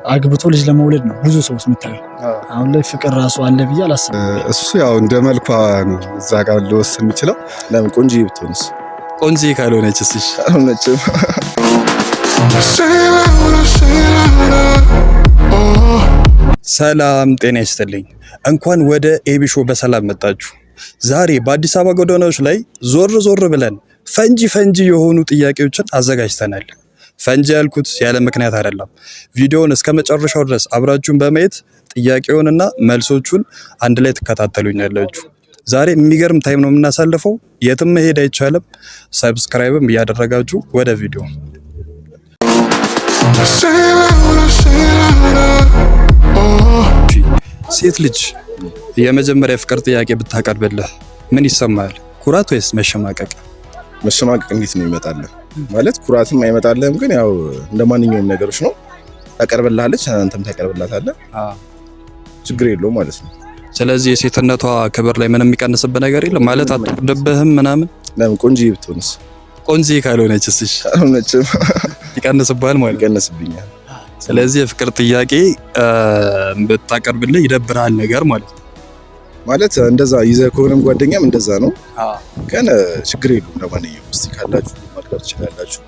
አግብቶ ልጅ ለመውለድ ነው ብዙ ሰው የምታየው። አሁን ላይ ፍቅር ራሱ አለ ብዬ አላስብም። እሱ ያው እንደ መልኳ ነው እዛ ጋር ልወስን የሚችለው። ለምን ቆንጆ ብትሆንስ? ቆንጆ ካልሆነች እስቲ ካልሆነችም ሰላም ጤና ይስጥልኝ። እንኳን ወደ ኤቢ ሾው በሰላም መጣችሁ። ዛሬ በአዲስ አበባ ጎዳናዎች ላይ ዞር ብለን ፈንጂ የሆኑ ጥያቄዎችን አዘጋጅተናል። ፈንጂ ያልኩት ያለ ምክንያት አይደለም። ቪዲዮውን እስከ መጨረሻው ድረስ አብራችሁን በማየት ጥያቄውንና መልሶቹን አንድ ላይ ትከታተሉኛላችሁ። ዛሬ የሚገርም ታይም ነው የምናሳልፈው። የትም መሄድ አይቻልም። ሰብስክራይብም እያደረጋችሁ ወደ ቪዲዮ። ሴት ልጅ የመጀመሪያ ፍቅር ጥያቄ ብታቀርብልህ ምን ይሰማል? ኩራት ወይስ መሸማቀቅ? መሸማቀቅ እንዴት ነው ይመጣልህ? ማለት ኩራትም አይመጣልህም፣ ግን ያው እንደማንኛውም ነገሮች ነው። ታቀርብልሃለች፣ አንተም ታቀርብላታለህ። ችግር የለውም ማለት ነው። ስለዚህ የሴትነቷ ክብር ላይ ምንም የሚቀንስብህ ነገር የለም ማለት አትወድብህም ምናምን። ለምን ቆንጆ ብትሆንስ? ቆንጆ ካልሆነችስ? እሺ ካልሆነችም ይቀንስብሃል ማለት ይቀንስብኛል። ስለዚህ የፍቅር ጥያቄ ብታቀርብልህ ይደብራል ነገር ማለት ነው። ማለት እንደዛ ይዘህ ከሆነም ጓደኛም እንደዛ ነው። ግን ችግር የለውም። ለማንኛውም እስቲ ካላችሁ ማቅረብ ትችላላችሁ።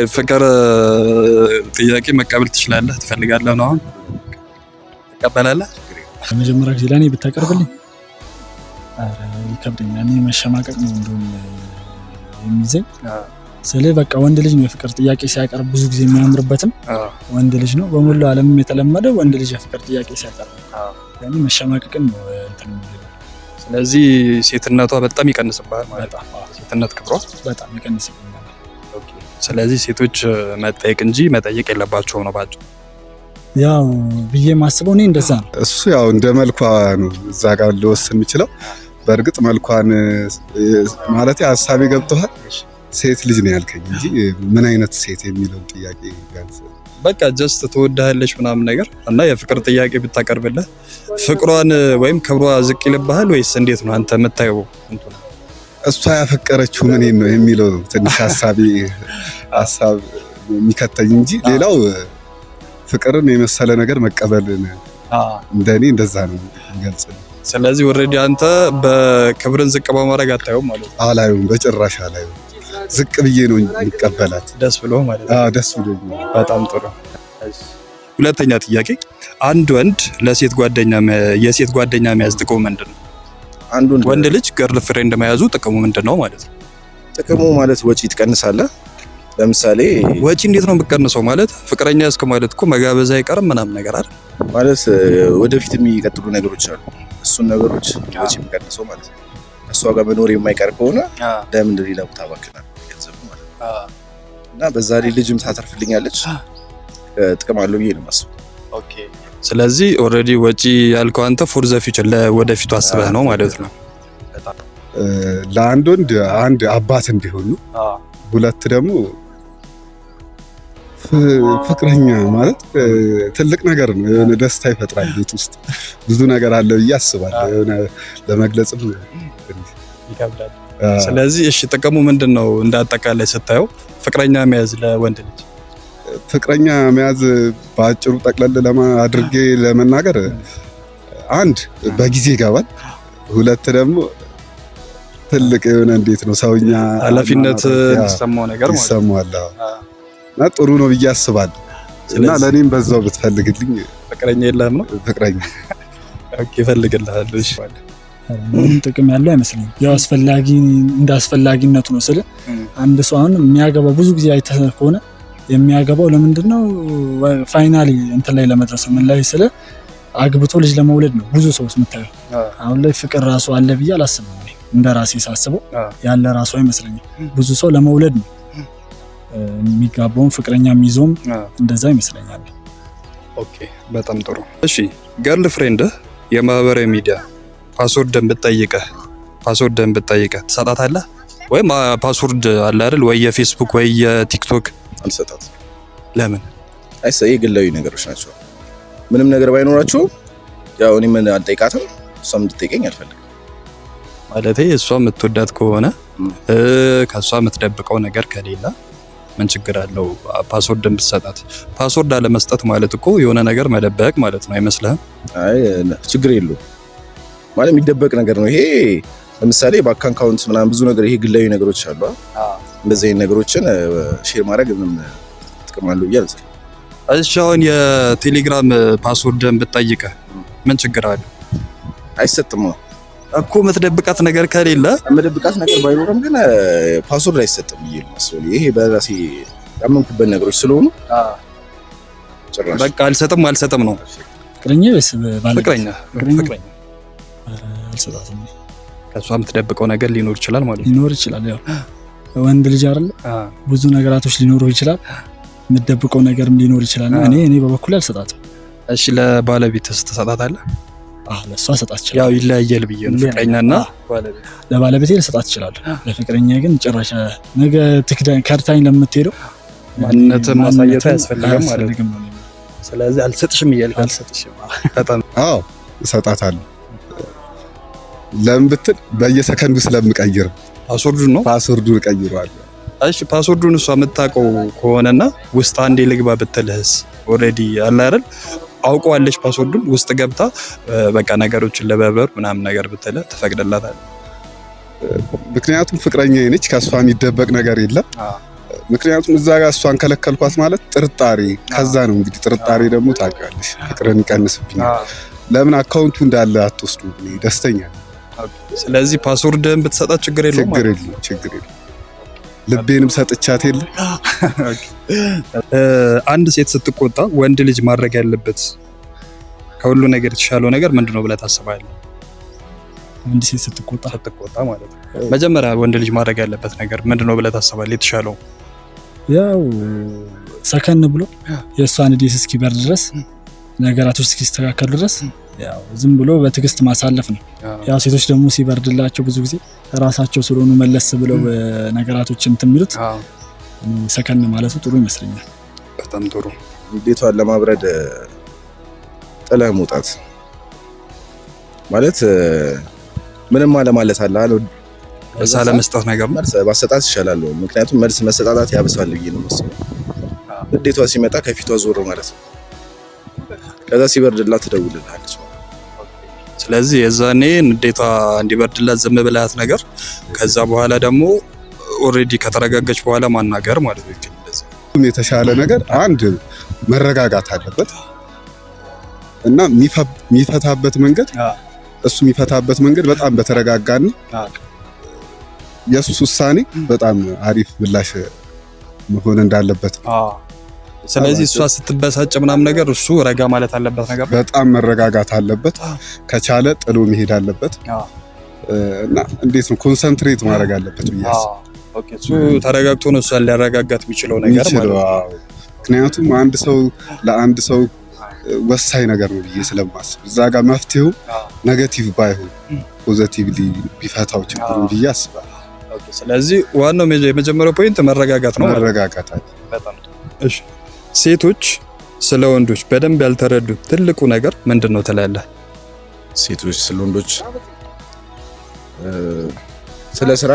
የፍቅር ጥያቄ መቀበል ትችላለህ? ትፈልጋለህ ነው? አሁን ትቀበላለህ? ከመጀመሪያ ጊዜ ለኔ ብታቀርብልኝ ይከብደኛል። እኔ መሸማቀቅ ነው እንደውም የሚይዘኝ። ስለዚህ በቃ ወንድ ልጅ ነው የፍቅር ጥያቄ ሲያቀርብ ብዙ ጊዜ የሚያምርበትም ወንድ ልጅ ነው። በሙሉ ዓለም የተለመደው ወንድ ልጅ የፍቅር ጥያቄ ሲያቀርብ ያኔ መሸማቀቅን ነው እንትን የሚለው። ስለዚህ ሴትነቷ በጣም ይቀንስብሃል ማለት ነው። ሴትነት ክብሯ በጣም ይቀንስብሃል። ኦኬ። ስለዚህ ሴቶች መጠየቅ እንጂ መጠየቅ የለባቸው ነው ባጭሩ። ያው ብዬ ማስበው እኔ እንደዛ ነው። እሱ ያው እንደ መልኳ ነው እዛ ጋር ልወስን የሚችለው። በእርግጥ መልኳን ማለት ሀሳቤ ገብቶሃል? ሴት ልጅ ነው ያልከኝ እንጂ ምን አይነት ሴት የሚለው ጥያቄ ጋንስ በቃ ጀስት ትወዳለች ምናምን ነገር እና የፍቅር ጥያቄ ብታቀርብልህ ፍቅሯን ወይም ክብሯ ዝቅ ይልብሃል ወይስ እንዴት ነው አንተ የምታየው? እሷ ያፈቀረችው ምን ነው የሚለው ትንሽ ሀሳብ የሚከተኝ እንጂ ሌላው ፍቅርን የመሰለ ነገር መቀበልን እንደኔ እንደዛ ነው የሚገልጽልኝ። ስለዚህ ኦልሬዲ አንተ በክብርን ዝቅ በማድረግ አታየውም ማለት ነው? አላየውም፣ በጭራሽ አላየውም። ዝቅ ብዬ ነው የሚቀበላት። ደስ ብሎ ማለት ነው? ደስ ብሎ። በጣም ጥሩ። ሁለተኛ ጥያቄ፣ አንድ ወንድ ለሴት ጓደኛ የሴት ጓደኛ መያዝ ጥቅሙ ምንድን ነው? ወንድ ልጅ ገርል ፍሬንድ መያዙ ጥቅሙ ምንድን ነው ማለት ነው? ጥቅሙ ማለት ወጪ ትቀንሳለህ። ለምሳሌ ወጪ እንዴት ነው የምትቀንሰው? ማለት ፍቅረኛ እስከ ማለት እኮ መጋበዝ አይቀርም ምናምን ነገር አይደል? ማለት ወደፊት የሚቀጥሉ ነገሮች አሉ። እሱን ነገሮች ወጪ የሚቀንሰው ማለት ነው። እሷ ጋር መኖር የማይቀር ከሆነ ለምን ሌላ ቦታ ባክናል ገንዘብ ማለት ነው። እና በዛ ላይ ልጅም ታተርፍልኛለች፣ ጥቅም አለው ብዬ ነው የማስበው። ኦኬ። ስለዚህ ኦልሬዲ ወጪ ያልከው አንተ ፎር ዘ ፊውቸር ለወደፊቱ አስበህ ነው ማለት ነው። ለአንድ ወንድ አንድ አባት እንዲሆኑ፣ ሁለት ደግሞ ፍቅረኛ ማለት ትልቅ ነገር ነው። የሆነ ደስታ ይፈጥራል። ቤት ውስጥ ብዙ ነገር አለ ብዬ አስባለሁ። የሆነ ለመግለጽም ይከብዳል። ስለዚህ እሺ ጥቅሙ ምንድን ነው እንዳጠቃላይ ስታየው ፍቅረኛ መያዝ ለወንድ ልጅ? ፍቅረኛ መያዝ በአጭሩ ጠቅለል አድርጌ ለመናገር አንድ በጊዜ ይገባል፣ ሁለት ደግሞ ትልቅ የሆነ እንዴት ነው ሰውኛ ኃላፊነት የሚሰማው ነገር ማለት ይሰማዋል እና ጥሩ ነው ብዬ አስባለሁ። እና ለኔም በዛው ብትፈልግልኝ። ፍቅረኛ የለህም ነው? ፍቅረኛ ኦኬ፣ እፈልግልሃለሁ። እሺ ምንም ጥቅም ያለው አይመስለኝም። ያው እንደ አስፈላጊነቱ ነው። ስለ አንድ ሰው አሁን የሚያገባው ብዙ ጊዜ አይተህ ከሆነ የሚያገባው ለምንድን ነው? ፋይናሊ እንትን ላይ ለመድረስ ምን ላይ ስለ አግብቶ ልጅ ለመውለድ ነው ብዙ ሰው የምታየው። አሁን ላይ ፍቅር ራሱ አለ ብዬ አላስብም። እንደ ራሴ ሳስበው ያለ ራሱ አይመስለኝም። ብዙ ሰው ለመውለድ ነው የሚጋባውን ፍቅረኛ የሚይዘውም እንደዛ ይመስለኛል። ኦኬ፣ በጣም ጥሩ። እሺ ገርል ፍሬንድ የማህበራዊ ሚዲያ ፓስወርድን ብትጠይቅህ ትሰጣታለህ? ወይም ፓስወርድ አለ አይደል? ወይ የፌስቡክ ወይ የቲክቶክ አልሰጣትም። ለምን? አይሰይ ግላዊ ነገሮች ናቸው። ምንም ነገር ባይኖራቸው ያው እኔ ምን አልጠይቃትም፣ እሷም እንድትጠይቀኝ አልፈልግም። ማለቴ እሷ የምትወዳት ከሆነ ከእሷ የምትደብቀው ነገር ከሌለ ምን ችግር አለው ፓስወርድን ብትሰጣት? ፓስወርድ አለመስጠት ማለት እኮ የሆነ ነገር መደበቅ ማለት ነው አይመስልህም? አይ ችግር የለውም ማለት የሚደበቅ ነገር ነው ይሄ። ለምሳሌ ባንክ አካውንት ምናምን ብዙ ነገር ይሄ ግላዊ ነገሮች አሉ። እንደዚህ አይነት ነገሮችን ሼር ማድረግ ምንም ጥቅም አለው ብዬ አልሰ እሺ አሁን የቴሌግራም ፓስወርድን ብትጠይቅህ ምን ችግር አለው? አይሰጥም እኮ የምትደብቃት ነገር ከሌለ የምትደብቃት ነገር ባይኖርም ግን ፓስወርድ አይሰጥም ብዬ ነው የማስበው። ይሄ በራሴ ያመንኩበት ነገሮች ስለሆኑ ጭራሽ በቃ አልሰጥም ነው። ፍቅረኛ ወይስ ባለቤት? ፍቅረኛ አልሰጣትም። ከሷ የምትደብቀው ነገር ሊኖር ይችላል ማለት ነው። ሊኖር ይችላል ያው ወንድ ልጅ አይደል ብዙ ነገራቶች ሊኖሩ ይችላል። የምትደብቀው ነገርም ሊኖር ይችላል። እኔ በበኩሌ አልሰጣትም። እሺ ለባለቤትስ ትሰጣታለህ? ለሷ ሰጣት ይችላል። ያው ይለያያል ብዬ ነው። ፍቅረኛና ባለቤት ለባለቤቴ ልሰጣት ይችላል። ለፍቅረኛ ግን ጭራሽ ነገ ከርታኝ ለምትሄደው ማንነት ማሳየት አያስፈልግም ማለት ነው። ስለዚህ አልሰጥሽም እያልክ አልሰጥሽም። በጣም እሰጣታለሁ። ለምን ብትል በየሰከንዱ ስለምቀይር ፓስወርዱን እቀይረዋለሁ። እሺ ፓስወርዱን እሷ የምታውቀው ከሆነና ውስጥ አንዴ ልግባ ብትልህስ? ኦልሬዲ አለ አይደል አውቀዋለች ፓስወርዱን ውስጥ ገብታ በቃ ነገሮችን ለበበር ምናምን ነገር ብትልህ ትፈቅድላታለህ? ምክንያቱም ፍቅረኛዬ ነች፣ ከሷ የሚደበቅ ነገር የለም። ምክንያቱም እዛ ጋር እሷን ከለከልኳት ማለት ጥርጣሬ፣ ከዛ ነው እንግዲህ ጥርጣሬ ደግሞ ታውቂያለሽ ፍቅርን ይቀንስብኛል። ለምን አካውንቱ እንዳለ አትወስዱ? ደስተኛ ነኝ። ስለዚህ ፓስወርድን ብትሰጣት ችግር የለውም። ችግር የለም። ልቤንም ሰጥቻት የለ። አንድ ሴት ስትቆጣ ወንድ ልጅ ማድረግ ያለበት ከሁሉ ነገር የተሻለው ነገር ምንድነው ብለህ ታስባለህ? አንድ ሴት ስትቆጣ ማለት ነው መጀመሪያ ወንድ ልጅ ማድረግ ያለበት ነገር ምንድነው ብለህ ታስባለህ? የተሻለው ያው ሰከን ብሎ የእሷን ዲስ እስኪበርድ ድረስ ነገራቶች እስኪስተካከሉ ድረስ ያው ዝም ብሎ በትዕግስት ማሳለፍ ነው። ያው ሴቶች ደግሞ ሲበርድላቸው ብዙ ጊዜ ራሳቸው ስለሆኑ መለስ ብለው ነገራቶችን እንትን የሚሉት ሰከን ማለቱ ጥሩ ይመስለኛል። በጣም ጥሩ። እንዴቷን ለማብረድ ጥለህ መውጣት ማለት ምንም ማለት አለ መልስ አለመስጠት ነገር መልስ ማሰጣት ይሻላል። ምክንያቱም መልስ መሰጣጣት ያብሳል ብዬ ነው የማስበው። እንዴቷ ሲመጣ ከፊቷ ዞር ማለት ነው። ከዛ ሲበርድላት ትደውልልሃለች ማለት ነው። ስለዚህ የዛኔ እንዴቷ እንዲበርድላት ዝም ብለሃት ነገር ከዛ በኋላ ደግሞ ኦሬዲ ከተረጋጋች በኋላ ማናገር ማለት ነው። የተሻለ ነገር አንድ መረጋጋት አለበት እና የሚፈታበት መንገድ እሱ የሚፈታበት መንገድ በጣም በተረጋጋና የሱ ውሳኔ በጣም አሪፍ ምላሽ መሆን እንዳለበት ነው። ስለዚህ እሷ ስትበሳጭ ምናምን ነገር እሱ ረጋ ማለት አለበት ነገር በጣም መረጋጋት አለበት። ከቻለ ጥሎ መሄድ አለበት እና እንዴት ነው ኮንሰንትሬት ማድረግ አለበት ብዬ ኦኬ እሱ ተረጋግቶ ነው እሷን ሊያረጋጋት የሚችለው ነገር ማለት ነው። ምክንያቱም አንድ ሰው ለአንድ ሰው ወሳኝ ነገር ነው ብዬ ስለማስብ እዛ ጋር መፍትሄው ኔጌቲቭ ባይሆን ፖዚቲቭሊ ቢፈታው ችግሩን ብዬ አስባለሁ። ኦኬ ስለዚህ ዋናው የመጀመሪያው ፖይንት መረጋጋት ነው። መረጋጋት በጣም እሺ። ሴቶች ስለ ወንዶች በደንብ ያልተረዱት ትልቁ ነገር ምንድነው ትላለህ? ሴቶች ስለ ወንዶች ስለ ስራ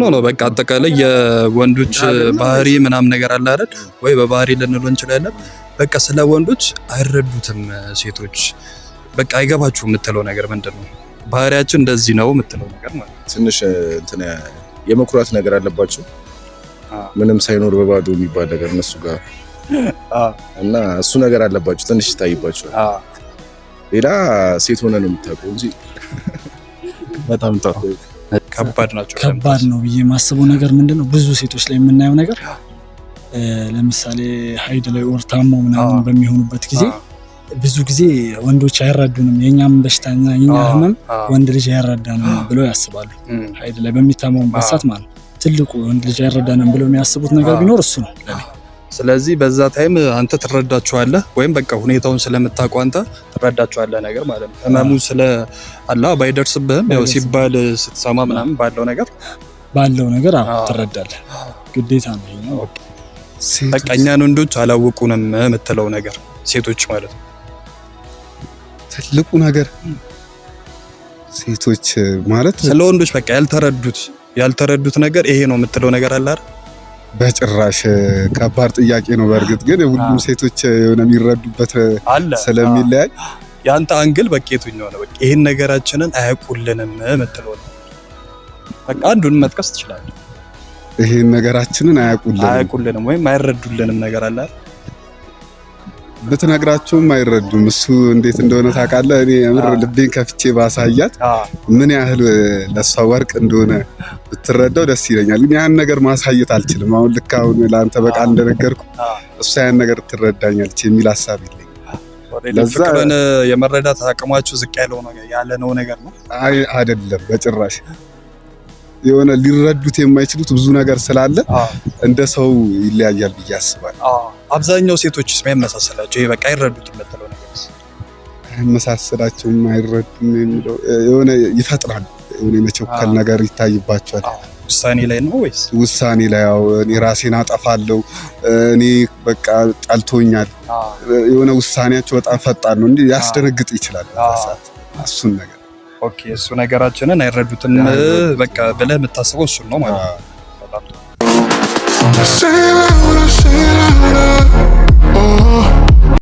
ኖ በቃ አጠቃላይ የወንዶች ባህሪ ምናምን ነገር አለ አይደል ወይ በባህሪ ልንለው እንችላለን። በቃ ስለ ወንዶች አይረዱትም ሴቶች በቃ አይገባችሁም የምትለው ነገር ምንድነው? ባህሪያችን እንደዚህ ነው የምትለው ነገር ማለት ትንሽ እንትን የመኩራት ነገር አለባቸው። ምንም ሳይኖር በባዶ የሚባል ነገር እነሱ ጋር እና እሱ ነገር አለባቸው ትንሽ ይታይባቸዋል። ሌላ ሴት ሆነ ነው የምታውቀው እንጂ በጣም ጥሩ ከባድ ናቸው። ከባድ ነው ብዬ የማስበው ነገር ምንድነው ብዙ ሴቶች ላይ የምናየው ነገር ለምሳሌ ሀይድ ላይ ወር ታሞ ምናምን በሚሆኑበት ጊዜ ብዙ ጊዜ ወንዶች አይረዱንም፣ የኛም በሽታና የኛ ህመም ወንድ ልጅ አይረዳንም ብለው ያስባሉ። ሀይድ ላይ በሚታመሙበት ሰዓት ማለት ትልቁ ወንድ ልጅ አይረዳንም ብለው የሚያስቡት ነገር ቢኖር እሱ ነው። ስለዚህ በዛ ታይም አንተ ትረዳቸዋለህ ወይም በቃ ሁኔታውን ስለምታውቀው አንተ ትረዳቸዋለህ ነገር ማለት ነው። ህመሙ ስለ አላህ ባይደርስብህም ያው ሲባል ስትሰማ ምናምን ባለው ነገር ትረዳለህ፣ ግዴታ ነው። በቃ እኛን ወንዶች አላወቁንም የምትለው ነገር ሴቶች ማለት ነው ትልቁ ነገር ሴቶች ማለት ስለ ወንዶች በቃ ያልተረዱት ነገር ይሄ ነው የምትለው ነገር አለ አይደል? በጭራሽ ከባድ ጥያቄ ነው። በእርግጥ ግን ሁሉም ሴቶች የሆነ የሚረዱበት ስለሚለያይ ያንተ አንግል በቃ የቱኛው ነው? በቃ ይሄን ነገራችንን አያውቁልንም የምትለው ነው? በቃ አንዱን መጥቀስ ትችላለህ። ይሄን ነገራችንን አያውቁልንም ወይም አይረዱልንም ነገር አለ ብትነግራቸውም አይረዱም። እሱ እንዴት እንደሆነ ታውቃለህ? እኔ የምር ልቤን ከፍቼ ባሳያት ምን ያህል ለሷ ወርቅ እንደሆነ ብትረዳው ደስ ይለኛል። ግን ያን ነገር ማሳየት አልችልም። አሁን ልክ አሁን ለአንተ በቃል እንደነገርኩ እሷ ያን ነገር ትረዳኛለች የሚል ሀሳብ የለኝም። ፍቅርን የመረዳት አቅማችሁ ዝቅ ያለ ነው ነገር ነው? አይ አይደለም፣ በጭራሽ የሆነ ሊረዱት የማይችሉት ብዙ ነገር ስላለ እንደ ሰው ይለያያል ብዬ አስባለሁ። አብዛኛው ሴቶችስ የሚያመሳሰላቸው ይሄ በቃ አይረዱትም የምትለው ነገርስ? አይመሳሰላቸውም፣ አይረዱም የሚለው የሆነ ይፈጥራል፣ የሆነ የመቸኮል ነገር ይታይባቸዋል። ውሳኔ ላይ ነው ወይስ? ውሳኔ ላይ ያው እኔ ራሴን አጠፋለሁ፣ እኔ በቃ ጠልቶኛል፣ የሆነ ውሳኔያቸው በጣም ፈጣን ነው እንዴ ያስደነግጥ ይችላል በዛት እሱን ነገር ኦኬ እሱ ነገራችንን አይረዱትም በቃ ብለህ የምታስበው እሱን ነው ማለት ነው።